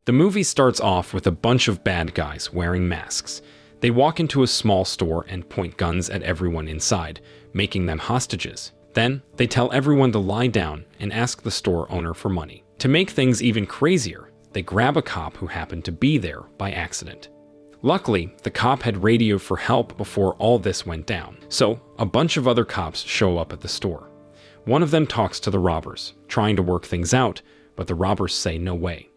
The movie starts off with a bunch of bad guys wearing masks. They walk into a small store and point guns at everyone inside, making them hostages. Then, they tell everyone to lie down and ask the store owner for money. To make things even crazier, they grab a cop who happened to be there by accident. Luckily, the cop had radioed for help before all this went down, so a bunch of other cops show up at the store. One of them talks to the robbers, trying to work things out, but the robbers say no way.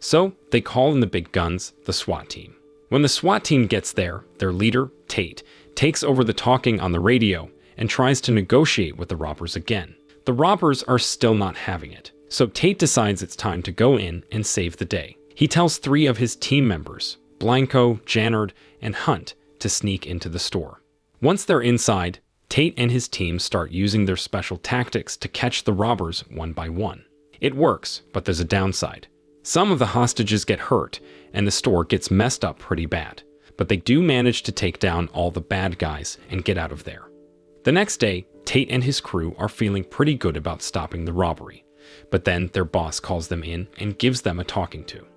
So, they call in the big guns, the SWAT team. When the SWAT team gets there, their leader, Tate, takes over the talking on the radio and tries to negotiate with the robbers again. The robbers are still not having it, so Tate decides it's time to go in and save the day. He tells 3 of his team members, Blanco, Jannard, and Hunt, to sneak into the store. Once they're inside, Tate and his team start using their special tactics to catch the robbers one by one. It works, but there's a downside. Some of the hostages get hurt, and the store gets messed up pretty bad, but they do manage to take down all the bad guys and get out of there. The next day, Tate and his crew are feeling pretty good about stopping the robbery, but then their boss calls them in and gives them a talking to.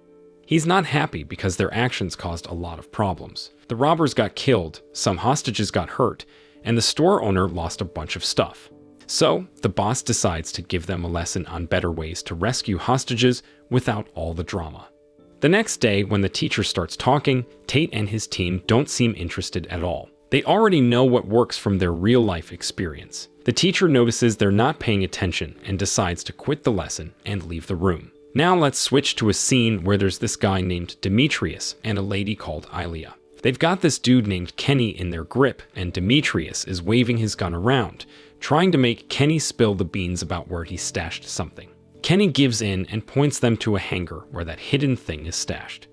He's not happy because their actions caused a lot of problems. The robbers got killed, some hostages got hurt, and the store owner lost a bunch of stuff. So, the boss decides to give them a lesson on better ways to rescue hostages without all the drama. The next day, when the teacher starts talking, Tate and his team don't seem interested at all. They already know what works from their real-life experience. The teacher notices they're not paying attention and decides to quit the lesson and leave the room. Now let's switch to a scene where there's this guy named Demetrius and a lady called Ilya. They've got this dude named Kenny in their grip, and Demetrius is waving his gun around, trying to make Kenny spill the beans about where he stashed something. Kenny gives in and points them to a hangar where that hidden thing is stashed.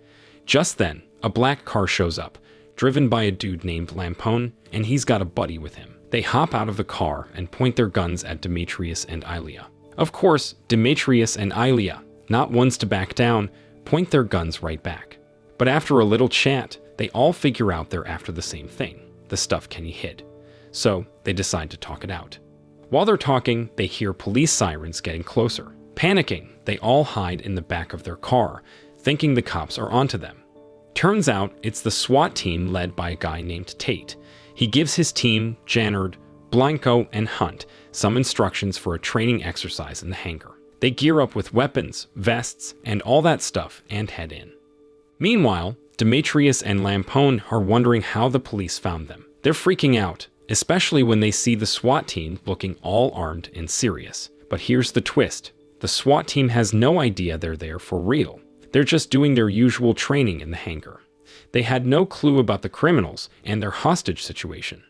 Just then, a black car shows up, driven by a dude named Lampone, and he's got a buddy with him. They hop out of the car and point their guns at Demetrius and Ilya. Of course, Demetrius and Ilya, not ones to back down, point their guns right back. But after a little chat, they all figure out they're after the same thing, the stuff Kenny hid. So, they decide to talk it out. While they're talking, they hear police sirens getting closer. Panicking, they all hide in the back of their car, thinking the cops are onto them. Turns out, it's the SWAT team led by a guy named Tate. He gives his team, Jannard, Blanco, and Hunt some instructions for a training exercise in the hangar. They gear up with weapons, vests, and all that stuff and head in. Meanwhile, Demetrius and Lampone are wondering how the police found them. They're freaking out, especially when they see the SWAT team looking all armed and serious. But here's the twist. The SWAT team has no idea they're there for real. They're just doing their usual training in the hangar. They had no clue about the criminals and their hostage situation.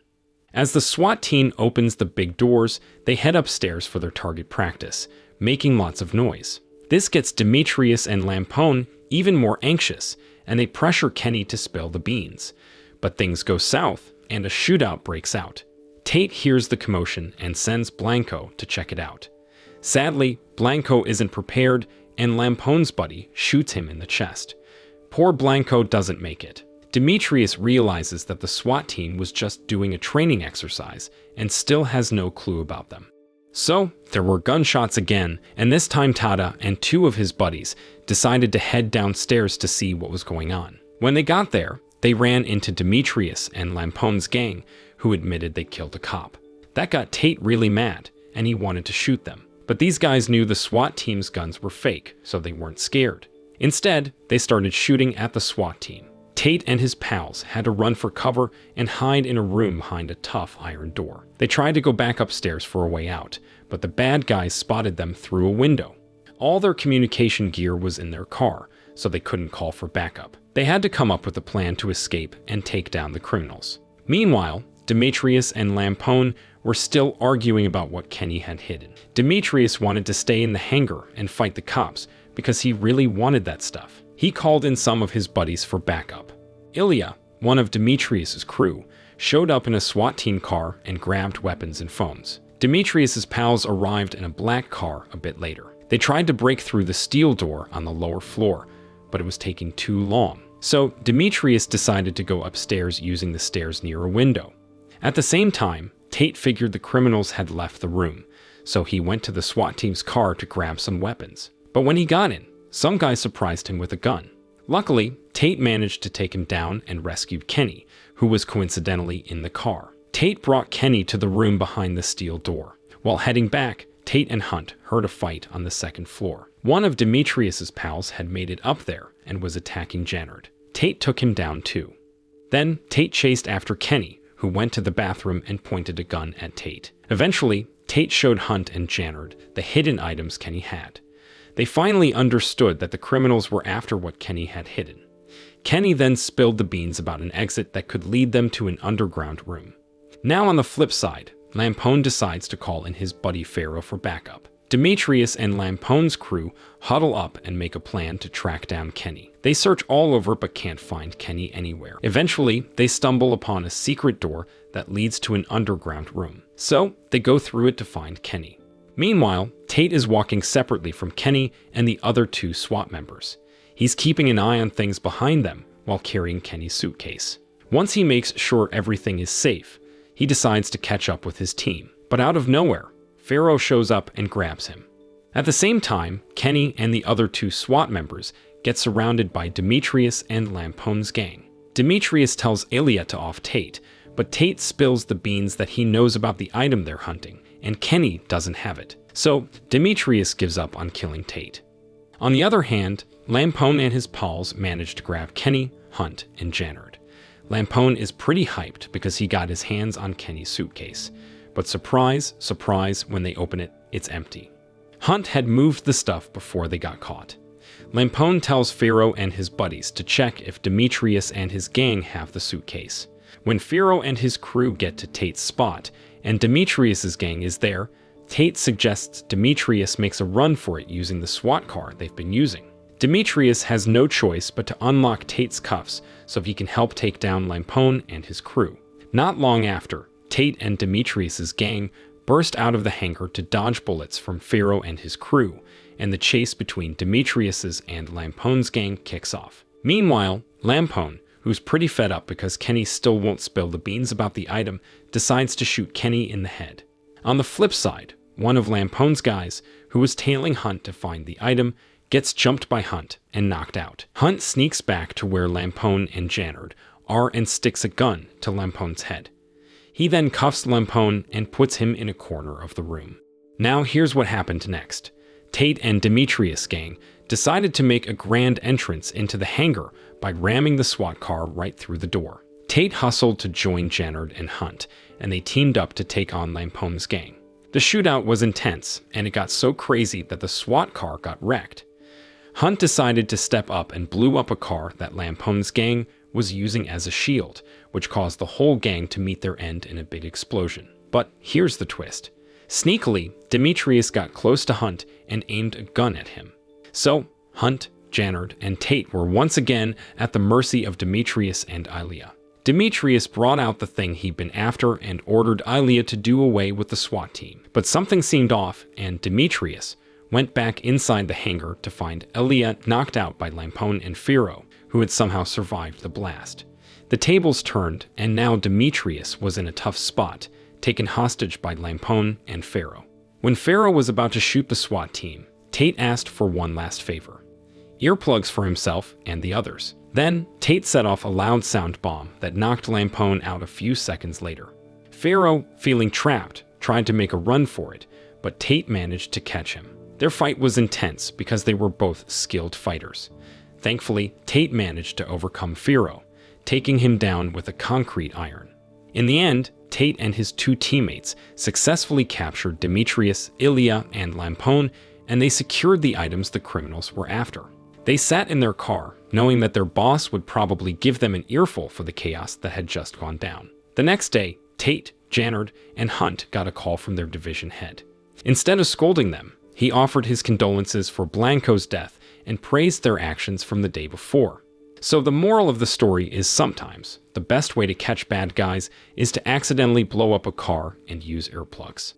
As the SWAT team opens the big doors, they head upstairs for their target practice, making lots of noise. This gets Demetrius and Lampone even more anxious, and they pressure Kenny to spill the beans. But things go south, and a shootout breaks out. Tate hears the commotion and sends Blanco to check it out. Sadly, Blanco isn't prepared, and Lampone's buddy shoots him in the chest. Poor Blanco doesn't make it. Demetrius realizes that the SWAT team was just doing a training exercise and still has no clue about them. So, there were gunshots again, and this time Tada and 2 of his buddies decided to head downstairs to see what was going on. When they got there, they ran into Demetrius and Lampone's gang, who admitted they killed a cop. That got Tate really mad, and he wanted to shoot them. But these guys knew the SWAT team's guns were fake, so they weren't scared. Instead, they started shooting at the SWAT team. Tate and his pals had to run for cover and hide in a room behind a tough iron door. They tried to go back upstairs for a way out, but the bad guys spotted them through a window. All their communication gear was in their car, so they couldn't call for backup. They had to come up with a plan to escape and take down the criminals. Meanwhile, Demetrius and Lampone were still arguing about what Kenny had hidden. Demetrius wanted to stay in the hangar and fight the cops because he really wanted that stuff. He called in some of his buddies for backup. Ilya, one of Demetrius's crew, showed up in a SWAT team car and grabbed weapons and phones. Demetrius's pals arrived in a black car a bit later. They tried to break through the steel door on the lower floor, but it was taking too long. So Demetrius decided to go upstairs using the stairs near a window. At the same time, Tate figured the criminals had left the room, so he went to the SWAT team's car to grab some weapons. But when he got in, some guy surprised him with a gun. Luckily, Tate managed to take him down and rescued Kenny, who was coincidentally in the car. Tate brought Kenny to the room behind the steel door. While heading back, Tate and Hunt heard a fight on the second floor. One of Demetrius's pals had made it up there and was attacking Jannard. Tate took him down too. Then, Tate chased after Kenny, who went to the bathroom and pointed a gun at Tate. Eventually, Tate showed Hunt and Jannard the hidden items Kenny had. They finally understood that the criminals were after what Kenny had hidden. Kenny then spilled the beans about an exit that could lead them to an underground room. Now on the flip side, Lampone decides to call in his buddy Pharaoh for backup. Demetrius and Lampone's crew huddle up and make a plan to track down Kenny. They search all over but can't find Kenny anywhere. Eventually, they stumble upon a secret door that leads to an underground room. So, they go through it to find Kenny. Meanwhile, Tate is walking separately from Kenny and the other two SWAT members. He's keeping an eye on things behind them while carrying Kenny's suitcase. Once he makes sure everything is safe, he decides to catch up with his team. But out of nowhere, Pharaoh shows up and grabs him. At the same time, Kenny and the other two SWAT members get surrounded by Demetrius and Lampone's gang. Demetrius tells Ilya to off Tate, but Tate spills the beans that he knows about the item they're hunting, and Kenny doesn't have it. So, Demetrius gives up on killing Tate. On the other hand, Lampone and his pals manage to grab Kenny, Hunt, and Jannard. Lampone is pretty hyped because he got his hands on Kenny's suitcase. But surprise, surprise, when they open it, it's empty. Hunt had moved the stuff before they got caught. Lampone tells Pharaoh and his buddies to check if Demetrius and his gang have the suitcase. When Pharaoh and his crew get to Tate's spot, and Demetrius's gang is there, Tate suggests Demetrius makes a run for it using the SWAT car they've been using. Demetrius has no choice but to unlock Tate's cuffs so he can help take down Lampone and his crew. Not long after, Tate and Demetrius's gang burst out of the hangar to dodge bullets from Pharaoh and his crew, and the chase between Demetrius's and Lampone's gang kicks off. Meanwhile, Lampone, who's pretty fed up because Kenny still won't spill the beans about the item, decides to shoot Kenny in the head. On the flip side, one of Lampone's guys, who was tailing Hunt to find the item, gets jumped by Hunt and knocked out. Hunt sneaks back to where Lampone and Jannard are and sticks a gun to Lampone's head. He then cuffs Lampone and puts him in a corner of the room. Now here's what happened next. Tate and Demetrius' gang decided to make a grand entrance into the hangar by ramming the SWAT car right through the door. Tate hustled to join Jannard and Hunt, and they teamed up to take on Lampone's gang. The shootout was intense, and it got so crazy that the SWAT car got wrecked. Hunt decided to step up and blew up a car that Lampone's gang was using as a shield, which caused the whole gang to meet their end in a big explosion. But here's the twist. Sneakily, Demetrius got close to Hunt and aimed a gun at him. So, Hunt, Jannard, and Tate were once again at the mercy of Demetrius and Ilya. Demetrius brought out the thing he'd been after and ordered Ilya to do away with the SWAT team. But something seemed off, and Demetrius went back inside the hangar to find Ilya knocked out by Lampone and Pharaoh, who had somehow survived the blast. The tables turned, and now Demetrius was in a tough spot, taken hostage by Lampone and Pharaoh. When Pharaoh was about to shoot the SWAT team, Tate asked for one last favor: earplugs for himself and the others. Then, Tate set off a loud sound bomb that knocked Lampone out a few seconds later. Pharaoh, feeling trapped, tried to make a run for it, but Tate managed to catch him. Their fight was intense because they were both skilled fighters. Thankfully, Tate managed to overcome Pharaoh, taking him down with a concrete iron. In the end, Tate and his two teammates successfully captured Demetrius, Ilya, and Lampone, and they secured the items the criminals were after. They sat in their car, knowing that their boss would probably give them an earful for the chaos that had just gone down. The next day, Tate, Jannard, and Hunt got a call from their division head. Instead of scolding them, he offered his condolences for Blanco's death and praised their actions from the day before. So the moral of the story is sometimes the best way to catch bad guys is to accidentally blow up a car and use earplugs.